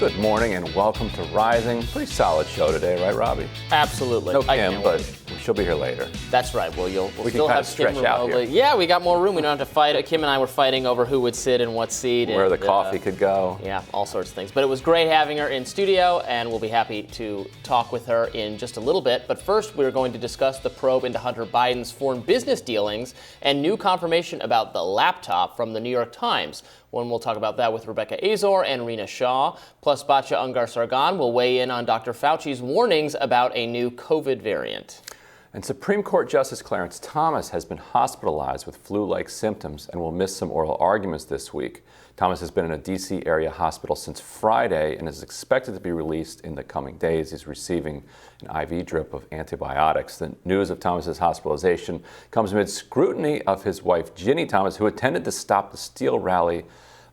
Good morning and welcome to Rising. Pretty solid show today, right, Robbie? Absolutely. No Kim, but she'll be here later. That's right. Well, we'll we still can have stretch Kim out remotely. here. Yeah, we got more room. We don't have to fight. Kim and I were fighting over who would sit in what seat. Where the coffee could go. Yeah, all sorts of things. But it was great having her in studio, and we'll be happy to talk with her in just a little bit. But first, we're going to discuss the probe into Hunter Biden's foreign business dealings and new confirmation about the laptop from the New York Times. When we'll talk about that with Rebecca Azor and Rina Shah. Plus, Batya Ungar-Sargon will weigh in on Dr. Fauci's warnings about a new COVID variant. And Supreme Court Justice Clarence Thomas has been hospitalized with flu-like symptoms and will miss some oral arguments this week. Thomas has been in a D.C. area hospital since Friday and is expected to be released in the coming days. He's receiving an IV drip of antibiotics. The news of Thomas's hospitalization comes amid scrutiny of his wife, Ginny Thomas, who attended the Stop the Steal rally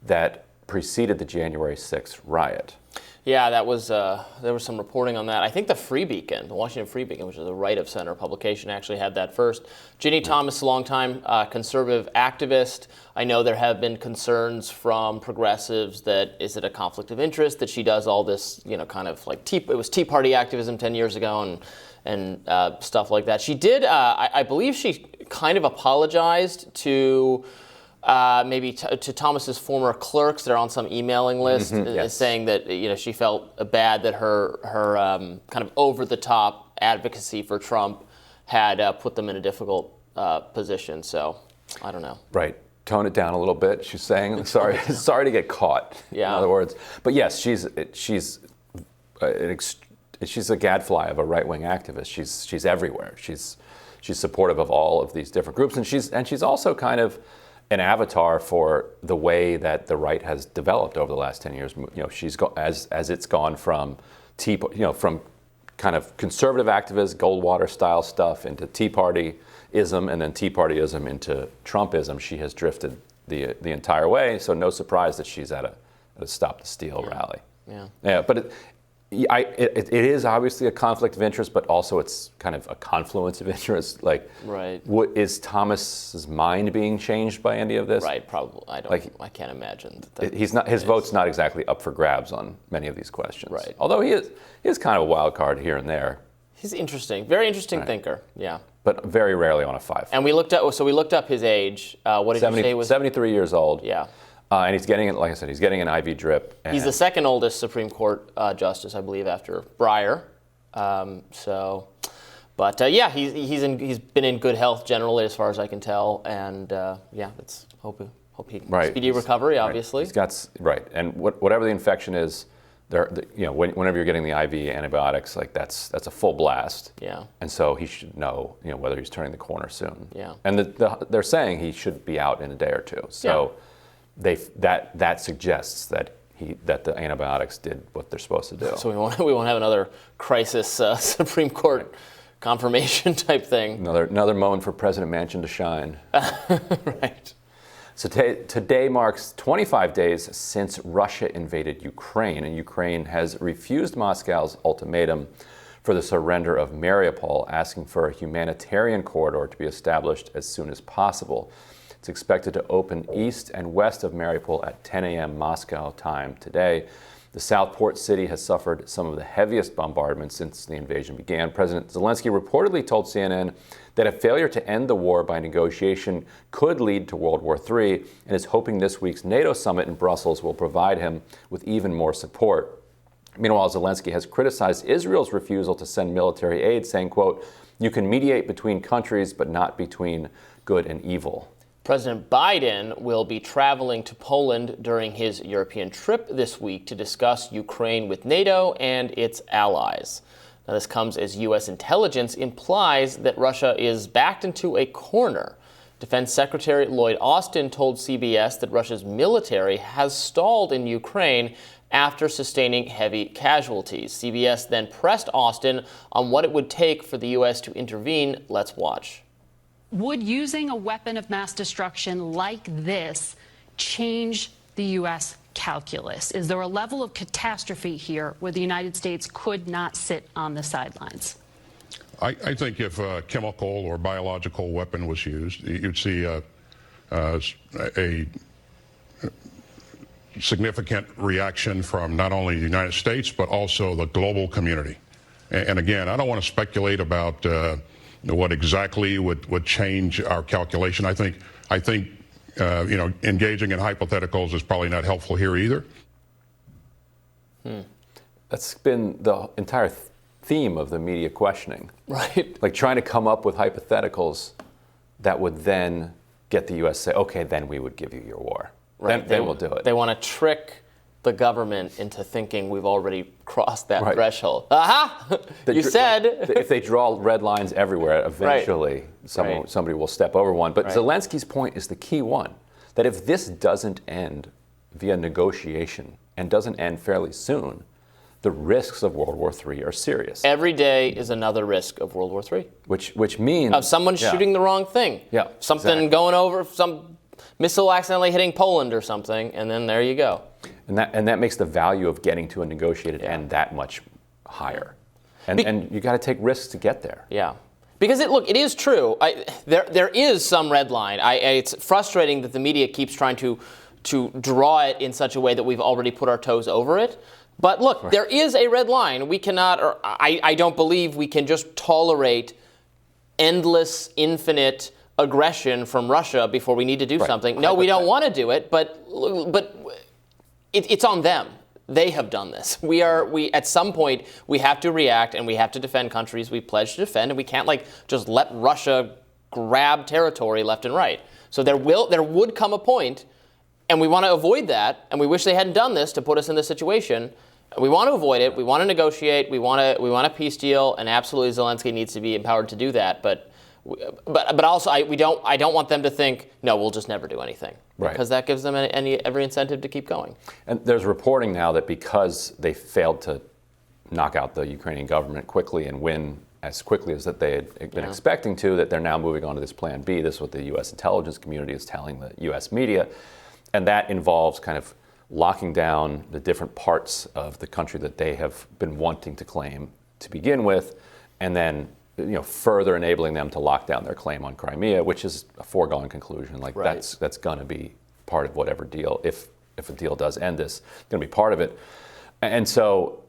that preceded the January 6th riot. Yeah, that was there was some reporting on that. I think the Free Beacon, the Washington Free Beacon, which is a right-of-center publication, actually had that first. Ginny Thomas, longtime conservative activist. I know there have been concerns from progressives that is it a conflict of interest that she does all this, kind of like it was Tea Party activism 10 years ago and stuff like that. She did, I believe she kind of apologized to maybe to Thomas's former clerks that are on some emailing list, yes. saying that she felt bad that her kind of over the top advocacy for Trump had put them in a difficult position. So I don't know. Right. Tone it down a little bit. She's saying sorry to get caught. Yeah. In other words, but yes, she's a gadfly of a right-wing activist. She's everywhere. She's supportive of all of these different groups, and she's also kind of an avatar for the way that the right has developed over the last 10 years. She's as it's gone from from kind of conservative activist, Goldwater style stuff into Tea Partyism, and then Tea Partyism into Trumpism. She has drifted the entire way. So no surprise that she's at a Stop the Steal rally. Yeah, but it is obviously a conflict of interest, but also it's kind of a confluence of interest. Like, right. Is Thomas's mind being changed by any of this? Right, probably. I can't imagine. His vote's not exactly up for grabs on many of these questions. Right. Although he is kind of a wild card here and there. He's interesting, very interesting thinker. Yeah. But very rarely on a 5. And we looked up his age. What did you say was 73 years old. Yeah. And he's getting, like I said, he's getting an IV drip. He's the second oldest Supreme Court justice, I believe, after Breyer. He's been in good health generally, as far as I can tell, and let's hope he speedy recovery. Obviously, he's got and whatever the infection is, whenever you're getting the IV antibiotics, like that's a full blast. Yeah. And so he should know, whether he's turning the corner soon. Yeah. And they're saying he should be out in a day or two. So. Yeah. That suggests that the antibiotics did what they're supposed to do. So we won't have another crisis Supreme Court confirmation type thing. Another moment for President Manchin to shine. Right. So today marks 25 days since Russia invaded Ukraine, and Ukraine has refused Moscow's ultimatum for the surrender of Mariupol, asking for a humanitarian corridor to be established as soon as possible. It's expected to open east and west of Mariupol at 10 a.m. Moscow time today. The South Port city has suffered some of the heaviest bombardments since the invasion began. President Zelensky reportedly told CNN that a failure to end the war by negotiation could lead to World War III, and is hoping this week's NATO summit in Brussels will provide him with even more support. Meanwhile, Zelensky has criticized Israel's refusal to send military aid, saying, quote, "You can mediate between countries, but not between good and evil." President Biden will be traveling to Poland during his European trip this week to discuss Ukraine with NATO and its allies. Now, this comes as U.S. intelligence implies that Russia is backed into a corner. Defense Secretary Lloyd Austin told CBS that Russia's military has stalled in Ukraine after sustaining heavy casualties. CBS then pressed Austin on what it would take for the U.S. to intervene. Let's watch. Would using a weapon of mass destruction like this change the U.S. calculus? Is there a level of catastrophe here where the United States could not sit on the sidelines? I think if a chemical or biological weapon was used, you'd see a significant reaction from not only the United States, but also the global community. And again, I don't want to speculate about what exactly would change our calculation. I think engaging in hypotheticals is probably not helpful here either. That's been the entire theme of the media questioning. Right. Like trying to come up with hypotheticals that would then get the U.S. to say, okay, then we would give you your war. Right. Then we'll do it. They want to trick the government into thinking we've already crossed that Right. threshold. Aha! You said. If they draw red lines everywhere, eventually somebody will step over one. But Zelensky's point is the key one, that if this doesn't end via negotiation and doesn't end fairly soon, the risks of World War III are serious. Every day is another risk of World War III. Which means... Of someone shooting the wrong thing. Yeah, Something going over, some missile accidentally hitting Poland or something, and then there you go. And that makes the value of getting to a negotiated end that much higher. And you got to take risks to get there. Yeah. Because it is true. There is some red line. It's frustrating that the media keeps trying to draw it in such a way that we've already put our toes over it. But look, there is a red line. We cannot, or I don't believe we can just tolerate endless, infinite aggression from Russia before we need to do something. No, we don't want to do it, but it's on them. They have done this. We at some point we have to react and we have to defend countries we pledged to defend, and we can't just let Russia grab territory left and right. So there would come a point, and we want to avoid that, and we wish they hadn't done this to put us in this situation. We want to avoid it. We want to negotiate. We want a peace deal, and absolutely Zelensky needs to be empowered to do that. But also I don't want them to think, no, we'll just never do anything, because that gives them every incentive to keep going. And there's reporting now that because they failed to knock out the Ukrainian government quickly and win as quickly as that they had been expecting to, that they're now moving on to this plan B. This is what the U.S. intelligence community is telling the U.S. media, and that involves kind of locking down the different parts of the country that they have been wanting to claim to begin with, and then further enabling them to lock down their claim on Crimea, which is a foregone conclusion. That's going to be part of whatever deal, if a deal does end this, going to be part of it. And so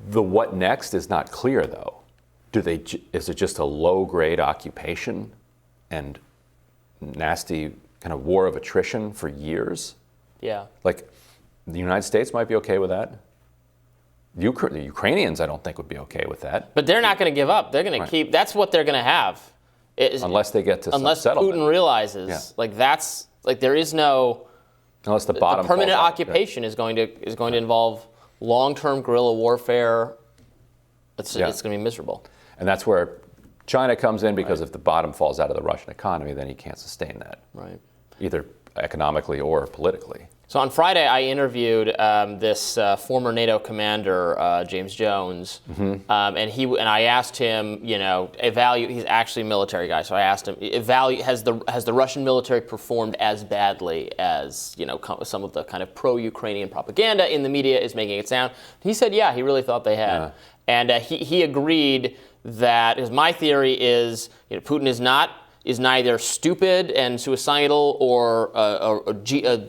the what next is not clear, though. Is it just a low-grade occupation and nasty kind of war of attrition for years? Yeah. Like, the United States might be okay with that. The Ukrainians, I don't think, would be okay with that. But they're not going to give up. They're going to keep. That's what they're going to have. Unless they get to some unless settlement. Putin realizes, there is no. Unless the bottom. The permanent falls out. occupation is going to involve long-term guerrilla warfare. It's going to be miserable. And that's where China comes in, because if the bottom falls out of the Russian economy, then he can't sustain that. Right. Either economically or politically. So on Friday, I interviewed this former NATO commander, James Jones, and I asked him, he's actually a military guy. So I asked him, has the Russian military performed as badly as some of the kind of pro-Ukrainian propaganda in the media is making it sound? He said, yeah, he really thought they had, and he agreed that, because my theory is, Putin is neither stupid and suicidal or a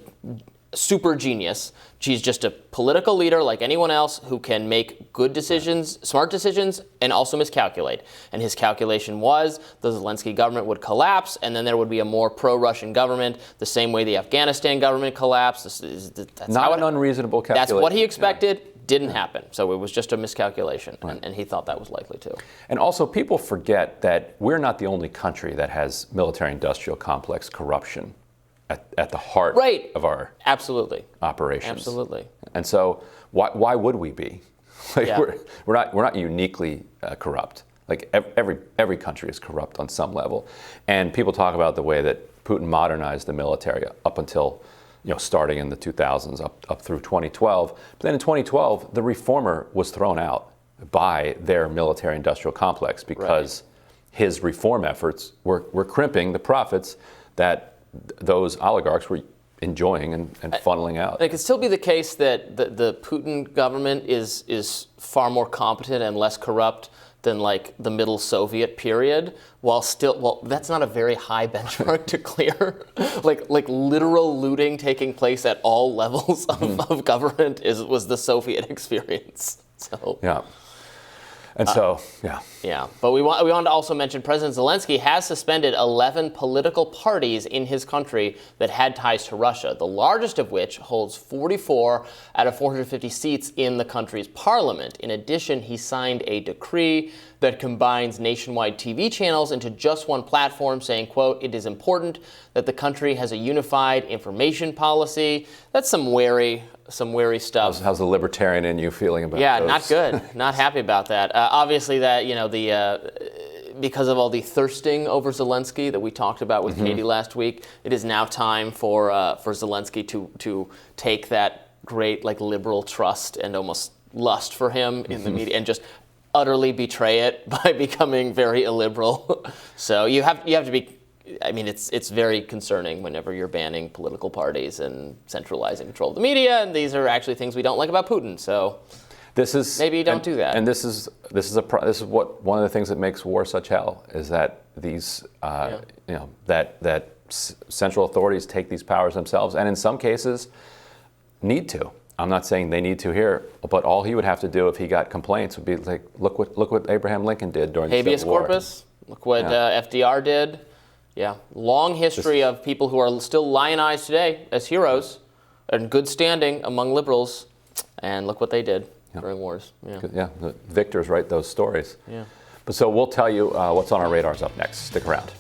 super genius. She's just a political leader like anyone else who can make good decisions, smart decisions, and also miscalculate. And his calculation was the Zelensky government would collapse, and then there would be a more pro-Russian government, the same way the Afghanistan government collapsed. That's not an unreasonable calculation. That's what he expected. Didn't happen. So it was just a miscalculation, and he thought that was likely to. And also, people forget that we're not the only country that has military-industrial complex corruption at the heart of our operations. Absolutely. And so, why would we be? We're not uniquely corrupt. Like every country is corrupt on some level, and people talk about the way that Putin modernized the military up until starting in the 2000s up through 2012. But then in 2012, the reformer was thrown out by their military-industrial complex because his reform efforts were crimping the profits that those oligarchs were enjoying and funneling out. It could still be the case that the Putin government is far more competent and less corrupt than like the middle Soviet period, while still, well, that's not a very high benchmark to clear. like literal looting taking place at all levels of government was the Soviet experience. So Yeah. And so, yeah. Yeah, but we want to also mention President Zelensky has suspended 11 political parties in his country that had ties to Russia, the largest of which holds 44 out of 450 seats in the country's parliament. In addition, he signed a decree that combines nationwide TV channels into just one platform, saying, quote, "It is important that the country has a unified information policy." That's some wary stuff. How's the libertarian in you feeling about Yeah, those? not good. Not happy about that. Obviously, that because of all the thirsting over Zelensky that we talked about with Katie last week, it is now time for Zelensky to take that great liberal trust and almost lust for him in the media and just utterly betray it by becoming very illiberal. So you have to be. I mean, it's very concerning whenever you're banning political parties and centralizing control of the media, and these are actually things we don't like about Putin. So maybe don't do that. And this is what one of the things that makes war such hell is that these that central authorities take these powers themselves, and in some cases need to. I'm not saying they need to here, but all he would have to do if he got complaints would be like, look what Abraham Lincoln did during the habeas Civil War. corpus. Look what FDR did. Yeah, long history of people who are still lionized today as heroes and good standing among liberals, and look what they did during wars. Yeah, the victors write those stories. Yeah. But so we'll tell you what's on our radars up next. Stick around.